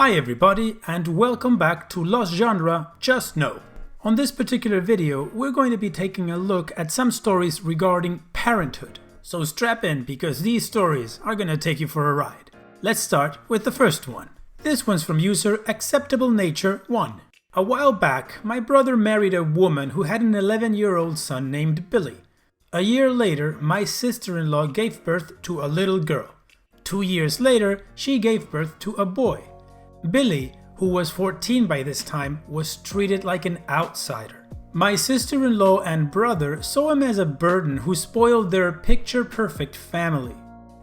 Hi everybody and welcome back to Lost Genre Just Know. On this particular video, we're going to be taking a look at some stories regarding parenthood. So strap in because these stories are going to take you for a ride. Let's start with the first one. This one's from user Acceptable Nature 1. A while back, my brother married a woman who had an 11-year-old son named Billy. A year later, my sister-in-law gave birth to a little girl. 2 years later, she gave birth to a boy. Billy, who was 14 by this time, was treated like an outsider. My sister-in-law and brother saw him as a burden who spoiled their picture-perfect family.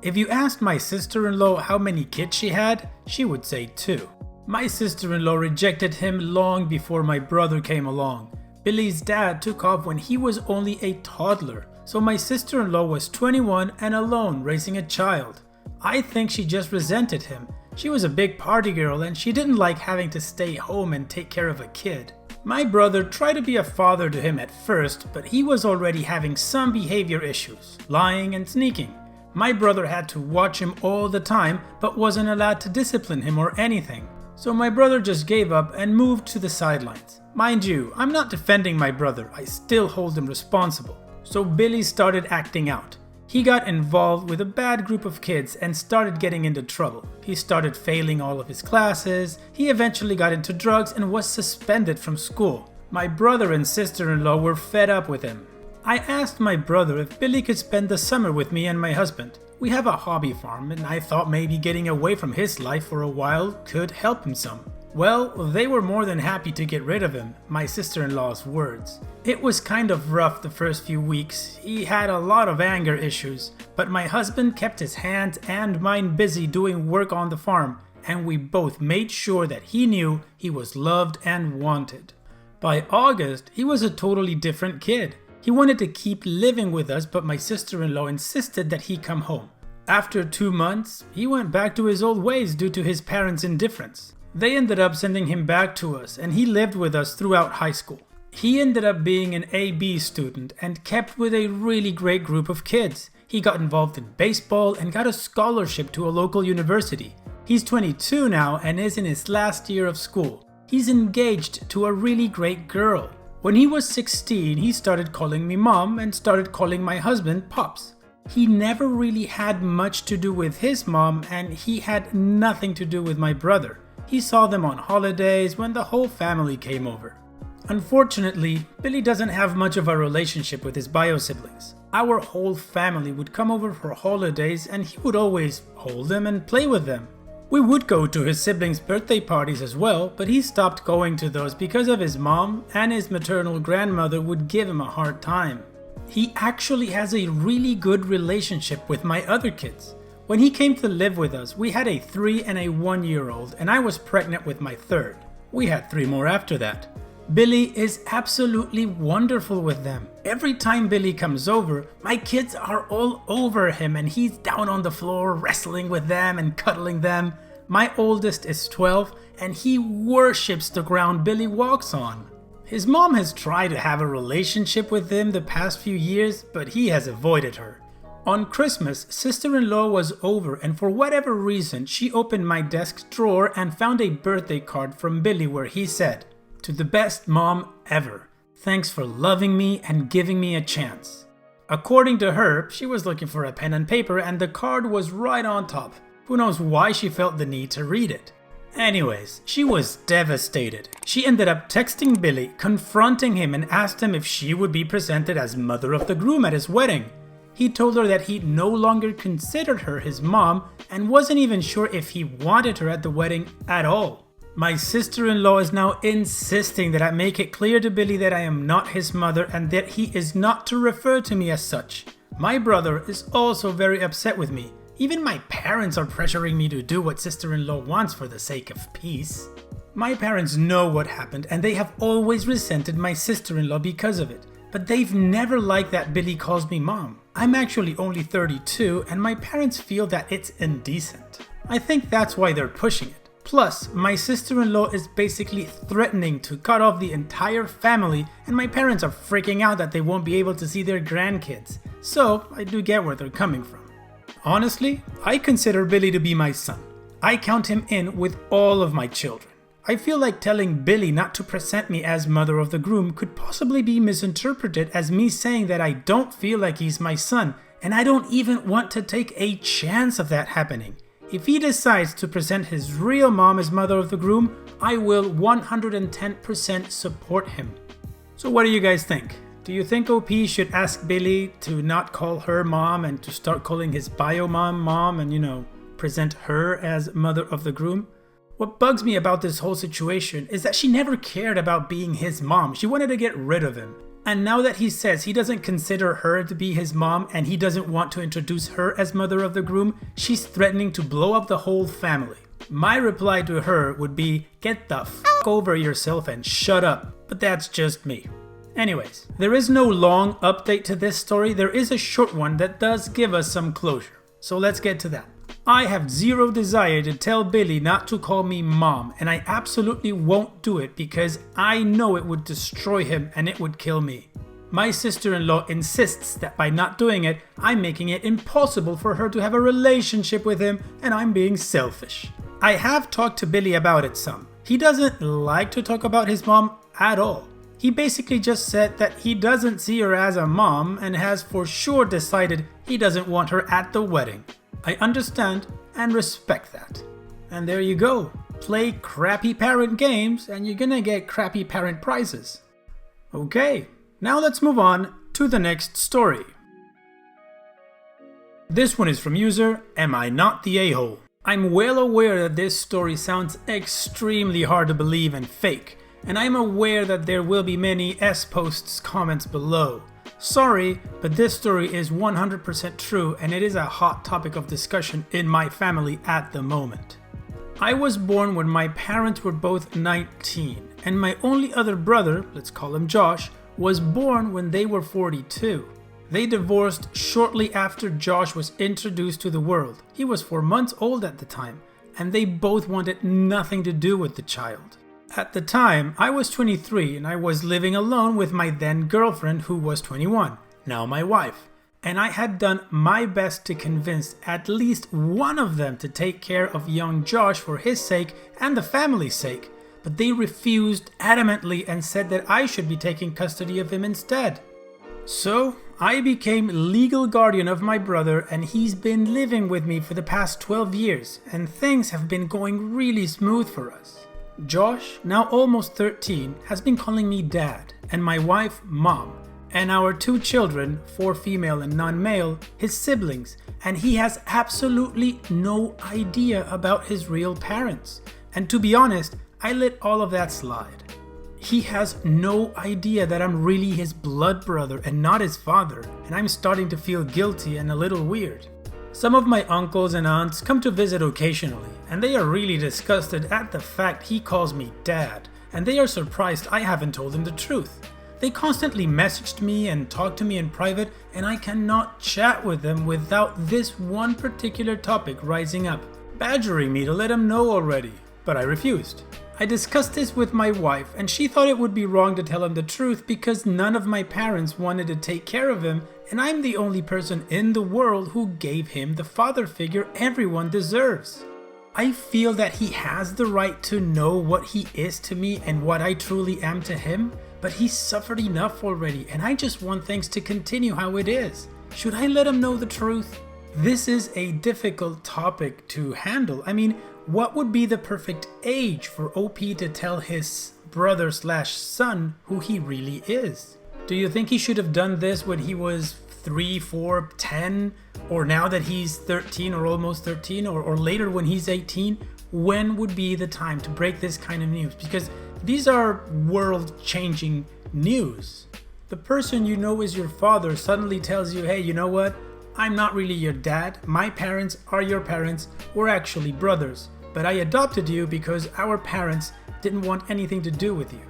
If you asked my sister-in-law how many kids she had, she would say 2. My sister-in-law rejected him long before my brother came along. Billy's dad took off when he was only a toddler, so my sister-in-law was 21 and alone raising a child. I think she just resented him. She was a big party girl and she didn't like having to stay home and take care of a kid. My brother tried to be a father to him at first, but he was already having some behavior issues, lying and sneaking. My brother had to watch him all the time, but wasn't allowed to discipline him or anything. So my brother just gave up and moved to the sidelines. Mind you, I'm not defending my brother, I still hold him responsible. So Billy started acting out. He got involved with a bad group of kids and started getting into trouble. He started failing all of his classes, he eventually got into drugs and was suspended from school. My brother and sister-in-law were fed up with him. I asked my brother if Billy could spend the summer with me and my husband. We have a hobby farm and I thought maybe getting away from his life for a while could help him some. Well, they were more than happy to get rid of him, my sister-in-law's words. It was kind of rough the first few weeks. He had a lot of anger issues, but my husband kept his hands and mine busy doing work on the farm, and we both made sure that he knew he was loved and wanted. By August, he was a totally different kid. He wanted to keep living with us, but my sister-in-law insisted that he come home. After 2 months, he went back to his old ways due to his parents' indifference. They ended up sending him back to us and he lived with us throughout high school. He ended up being an AB student and kept with a really great group of kids. He got involved in baseball and got a scholarship to a local university. He's 22 now and is in his last year of school. He's engaged to a really great girl. When he was 16, he started calling me mom and started calling my husband Pops. He never really had much to do with his mom and he had nothing to do with my brother. He saw them on holidays when the whole family came over. Unfortunately, Billy doesn't have much of a relationship with his bio siblings. Our whole family would come over for holidays and he would always hold them and play with them. We would go to his siblings' birthday parties as well, but he stopped going to those because of his mom and his maternal grandmother would give him a hard time. He actually has a really good relationship with my other kids. When he came to live with us, we had a 3 and a 1-year-old and I was pregnant with my third. We had 3 more after that. Billy is absolutely wonderful with them. Every time Billy comes over, my kids are all over him and he's down on the floor wrestling with them and cuddling them. My oldest is 12 and he worships the ground Billy walks on. His mom has tried to have a relationship with him the past few years, but he has avoided her. On Christmas, sister-in-law was over and for whatever reason, she opened my desk drawer and found a birthday card from Billy where he said, "To the best mom ever. Thanks for loving me and giving me a chance." According to her, she was looking for a pen and paper and the card was right on top. Who knows why she felt the need to read it. Anyways, she was devastated. She ended up texting Billy, confronting him and asked him if she would be presented as mother of the groom at his wedding. He told her that he no longer considered her his mom and wasn't even sure if he wanted her at the wedding at all. My sister-in-law is now insisting that I make it clear to Billy that I am not his mother and that he is not to refer to me as such. My brother is also very upset with me. Even my parents are pressuring me to do what sister-in-law wants for the sake of peace. My parents know what happened and they have always resented my sister-in-law because of it. But they've never liked that Billy calls me mom. I'm actually only 32 and my parents feel that it's indecent. I think that's why they're pushing it. Plus, my sister-in-law is basically threatening to cut off the entire family and my parents are freaking out that they won't be able to see their grandkids. So, I do get where they're coming from. Honestly, I consider Billy to be my son. I count him in with all of my children. I feel like telling Billy not to present me as mother of the groom could possibly be misinterpreted as me saying that I don't feel like he's my son, and I don't even want to take a chance of that happening. If he decides to present his real mom as mother of the groom, I will 110% support him. So what do you guys think? Do you think OP should ask Billy to not call her mom and to start calling his bio mom and, present her as mother of the groom? What bugs me about this whole situation is that she never cared about being his mom. She wanted to get rid of him. And now that he says he doesn't consider her to be his mom and he doesn't want to introduce her as mother of the groom, she's threatening to blow up the whole family. My reply to her would be, get the f*** over yourself and shut up. But that's just me. Anyways, there is no long update to this story. There is a short one that does give us some closure. So let's get to that. I have zero desire to tell Billy not to call me mom, and I absolutely won't do it because I know it would destroy him and it would kill me. My sister-in-law insists that by not doing it, I'm making it impossible for her to have a relationship with him and I'm being selfish. I have talked to Billy about it some. He doesn't like to talk about his mom at all. He basically just said that he doesn't see her as a mom and has for sure decided he doesn't want her at the wedding. I understand and respect that. And there you go. Play crappy parent games and you're gonna get crappy parent prizes. Okay, now let's move on to the next story. This one is from user Am I Not the A-Hole? I'm well aware that this story sounds extremely hard to believe and fake, and I'm aware that there will be many S-posts comments below. Sorry, but this story is 100% true and it is a hot topic of discussion in my family at the moment. I was born when my parents were both 19, and my only other brother, let's call him Josh, was born when they were 42. They divorced shortly after Josh was introduced to the world. He was 4 months old at the time, and they both wanted nothing to do with the child. At the time, I was 23 and I was living alone with my then girlfriend who was 21, now my wife. And I had done my best to convince at least one of them to take care of young Josh for his sake and the family's sake, but they refused adamantly and said that I should be taking custody of him instead. So, I became legal guardian of my brother and he's been living with me for the past 12 years and things have been going really smooth for us. Josh, now almost 13, has been calling me dad and my wife mom, and our 2 children, 4 female and none male, his siblings, and he has absolutely no idea about his real parents. And to be honest, I let all of that slide. He has no idea that I'm really his blood brother and not his father, and I'm starting to feel guilty and a little weird. Some of my uncles and aunts come to visit occasionally, and they are really disgusted at the fact he calls me dad, and they are surprised I haven't told them the truth. They constantly messaged me and talked to me in private, and I cannot chat with them without this one particular topic rising up, badgering me to let them know already, but I refused. I discussed this with my wife and she thought it would be wrong to tell him the truth because none of my parents wanted to take care of him and I'm the only person in the world who gave him the father figure everyone deserves. I feel that he has the right to know what he is to me and what I truly am to him, but he's suffered enough already and I just want things to continue how it is. Should I let him know the truth? This is a difficult topic to handle. I mean, what would be the perfect age for OP to tell his brother/son who he really is? Do you think he should have done this when he was 3, 4, 10? Or now that he's 13 or almost 13 or later when he's 18? When would be the time to break this kind of news? Because these are world-changing news. The person you know is your father suddenly tells you, hey, you know what? I'm not really your dad. My parents are your parents. We're actually brothers. But I adopted you because our parents didn't want anything to do with you.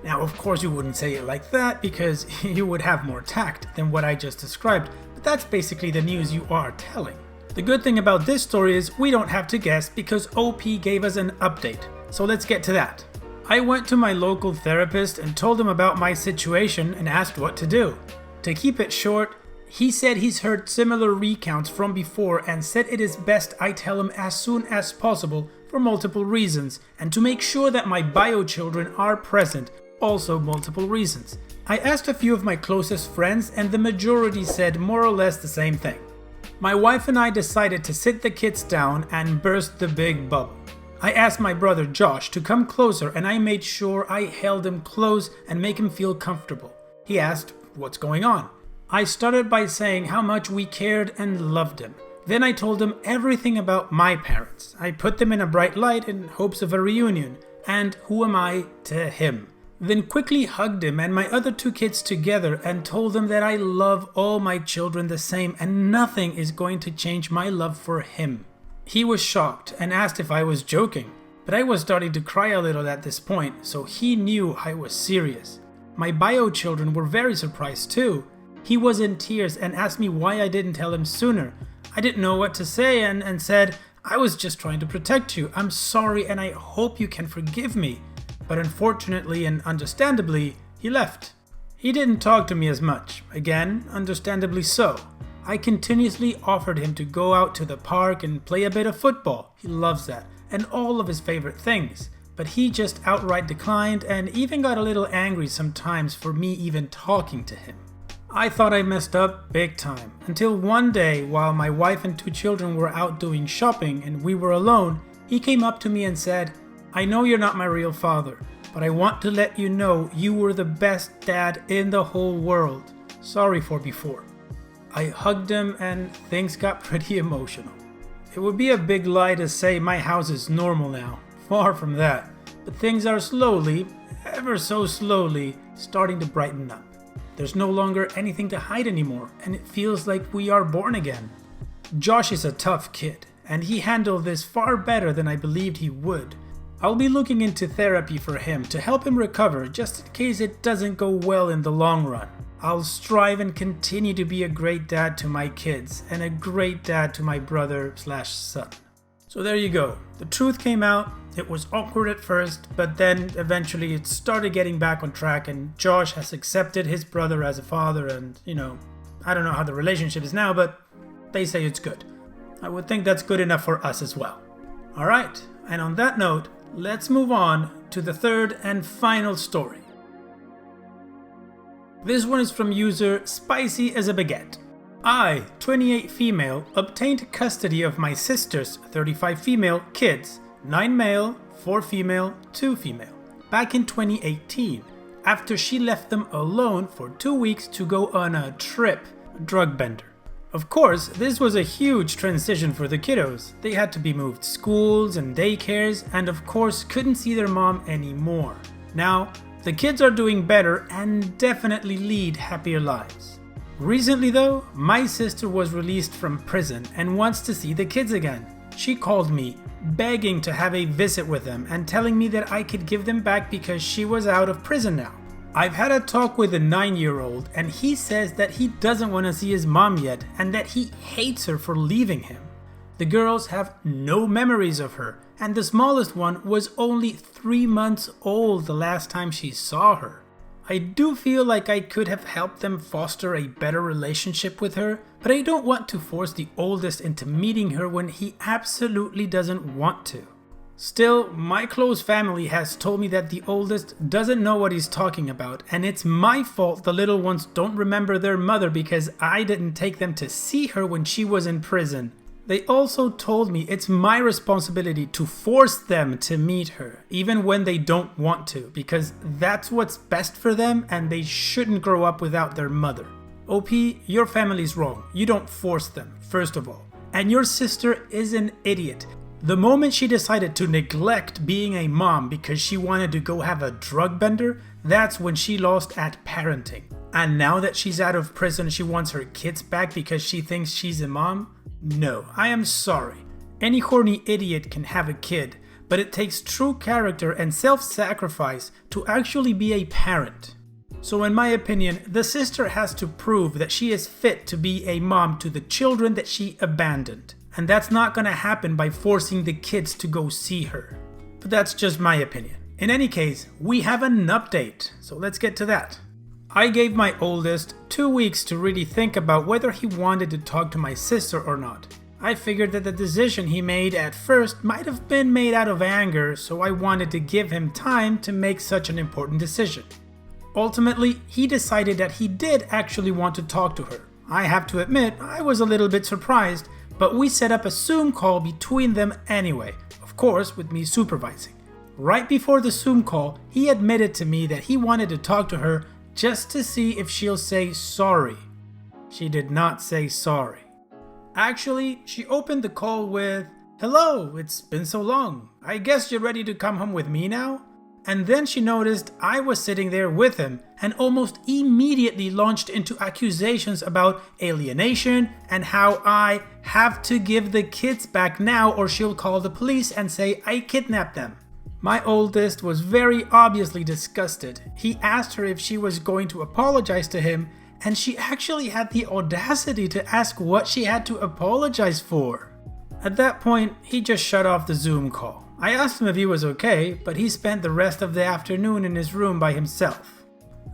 Now, of course, you wouldn't say it like that because you would have more tact than what I just described, but that's basically the news you are telling. The good thing about this story is we don't have to guess because OP gave us an update. So let's get to that. I went to my local therapist and told him about my situation and asked what to do. To keep it short, He said he's heard similar recounts from before and said it is best I tell him as soon as possible for multiple reasons, and to make sure that my bio children are present, also multiple reasons. I asked a few of my closest friends and the majority said more or less the same thing. My wife and I decided to sit the kids down and burst the big bubble. I asked my brother Josh to come closer and I made sure I held him close and make him feel comfortable. He asked, "What's going on?" I started by saying how much we cared and loved him. Then I told him everything about my parents. I put them in a bright light in hopes of a reunion. And who am I to him? Then quickly hugged him and my other two kids together and told them that I love all my children the same and nothing is going to change my love for him. He was shocked and asked if I was joking, but I was starting to cry a little at this point, so he knew I was serious. My bio children were very surprised too. He was in tears and asked me why I didn't tell him sooner. I didn't know what to say and said, "I was just trying to protect you. I'm sorry and I hope you can forgive me." But unfortunately and understandably, he left. He didn't talk to me as much. Again, understandably so. I continuously offered him to go out to the park and play a bit of football. He loves that, and all of his favorite things. But he just outright declined and even got a little angry sometimes for me even talking to him. I thought I messed up big time, until one day while my wife and two children were out doing shopping and we were alone, he came up to me and said, "I know you're not my real father, but I want to let you know you were the best dad in the whole world. Sorry for before." I hugged him and things got pretty emotional. It would be a big lie to say my house is normal now, far from that, but things are slowly, ever so slowly, starting to brighten up. There's no longer anything to hide anymore, and it feels like we are born again. Josh is a tough kid, and he handled this far better than I believed he would. I'll be looking into therapy for him to help him recover just in case it doesn't go well in the long run. I'll strive and continue to be a great dad to my kids and a great dad to my brother/son. So there you go. The truth came out. It was awkward at first, but then eventually it started getting back on track and Josh has accepted his brother as a father and, I don't know how the relationship is now, but they say it's good. I would think that's good enough for us as well. Alright, and on that note, let's move on to the third and final story. This one is from user Spicy as a Baguette. I, 28 female, obtained custody of my sister's 35 female kids, 9 male, 4 female, 2 female, back in 2018, after she left them alone for 2 weeks to go on a trip, a drug bender. Of course, this was a huge transition for the kiddos. They had to be moved schools and daycares and of course couldn't see their mom anymore. Now, the kids are doing better and definitely lead happier lives. Recently though, my sister was released from prison and wants to see the kids again. She called me, begging to have a visit with them and telling me that I could give them back because she was out of prison now. I've had a talk with the 9-year-old and he says that he doesn't want to see his mom yet and that he hates her for leaving him. The girls have no memories of her and the smallest one was only 3 months old the last time she saw her. I do feel like I could have helped them foster a better relationship with her, but I don't want to force the oldest into meeting her when he absolutely doesn't want to. Still, my close family has told me that the oldest doesn't know what he's talking about, and it's my fault the little ones don't remember their mother because I didn't take them to see her when she was in prison. They also told me it's my responsibility to force them to meet her, even when they don't want to, because that's what's best for them and they shouldn't grow up without their mother. OP, your family's wrong. You don't force them, first of all. And your sister is an idiot. The moment she decided to neglect being a mom because she wanted to go have a drug bender, that's when she lost at parenting. And now that she's out of prison, she wants her kids back because she thinks she's a mom? No, I am sorry. Any horny idiot can have a kid, but it takes true character and self-sacrifice to actually be a parent. So in my opinion, the sister has to prove that she is fit to be a mom to the children that she abandoned. And that's not gonna happen by forcing the kids to go see her. But that's just my opinion. In any case, we have an update, so let's get to that. I gave my oldest 2 weeks to really think about whether he wanted to talk to my sister or not. I figured that the decision he made at first might have been made out of anger, so I wanted to give him time to make such an important decision. Ultimately, he decided that he did actually want to talk to her. I have to admit, I was a little bit surprised, but we set up a Zoom call between them anyway, of course with me supervising. Right before the Zoom call, he admitted to me that he wanted to talk to her just to see if she'll say sorry. She did not say sorry. Actually, she opened the call with, "Hello, it's been so long. I guess you're ready to come home with me now?" And then she noticed I was sitting there with him and almost immediately launched into accusations about alienation and how I have to give the kids back now or she'll call the police and say I kidnapped them. My oldest was very obviously disgusted. He asked her if she was going to apologize to him, and she actually had the audacity to ask what she had to apologize for. At that point, he just shut off the Zoom call. I asked him if he was okay, but he spent the rest of the afternoon in his room by himself.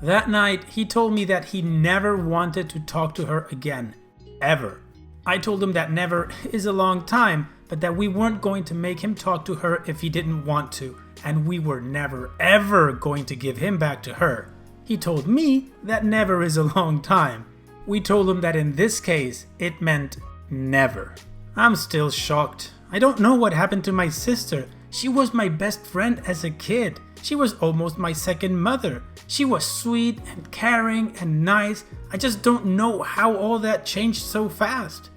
That night, he told me that he never wanted to talk to her again. Ever. I told him that never is a long time, but that we weren't going to make him talk to her if he didn't want to, and we were never ever going to give him back to her. He told me that never is a long time. We told him that in this case, it meant never. I'm still shocked. I don't know what happened to my sister. She was my best friend as a kid. She was almost my second mother. She was sweet and caring and nice. I just don't know how all that changed so fast.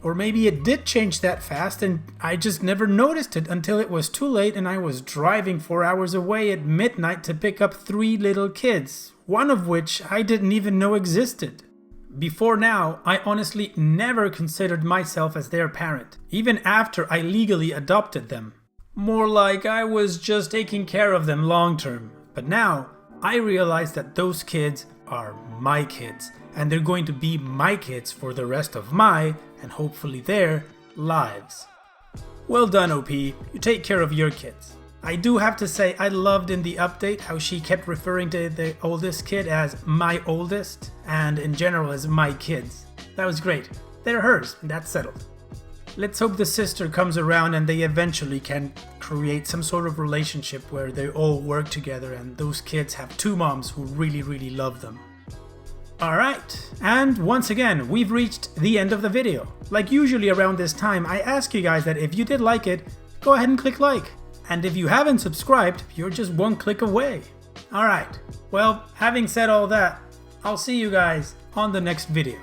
Or maybe it did change that fast and I just never noticed it until it was too late and I was driving 4 hours away at midnight to pick up 3 little kids, one of which I didn't even know existed. Before now, I honestly never considered myself as their parent, even after I legally adopted them. More like I was just taking care of them long term. But now, I realize that those kids are my kids, and they're going to be my kids for the rest of my, and hopefully their, lives. Well done, OP. You take care of your kids. I do have to say I loved in the update how she kept referring to the oldest kid as my oldest, and in general as my kids. That was great. They're hers, and that's settled. Let's hope the sister comes around and they eventually can create some sort of relationship where they all work together and those kids have 2 moms who really love them. Alright, and once again, we've reached the end of the video. Like usually around this time, I ask you guys that if you did like it, go ahead and click like. And if you haven't subscribed, you're just 1 click away. Alright, well, having said all that, I'll see you guys on the next video.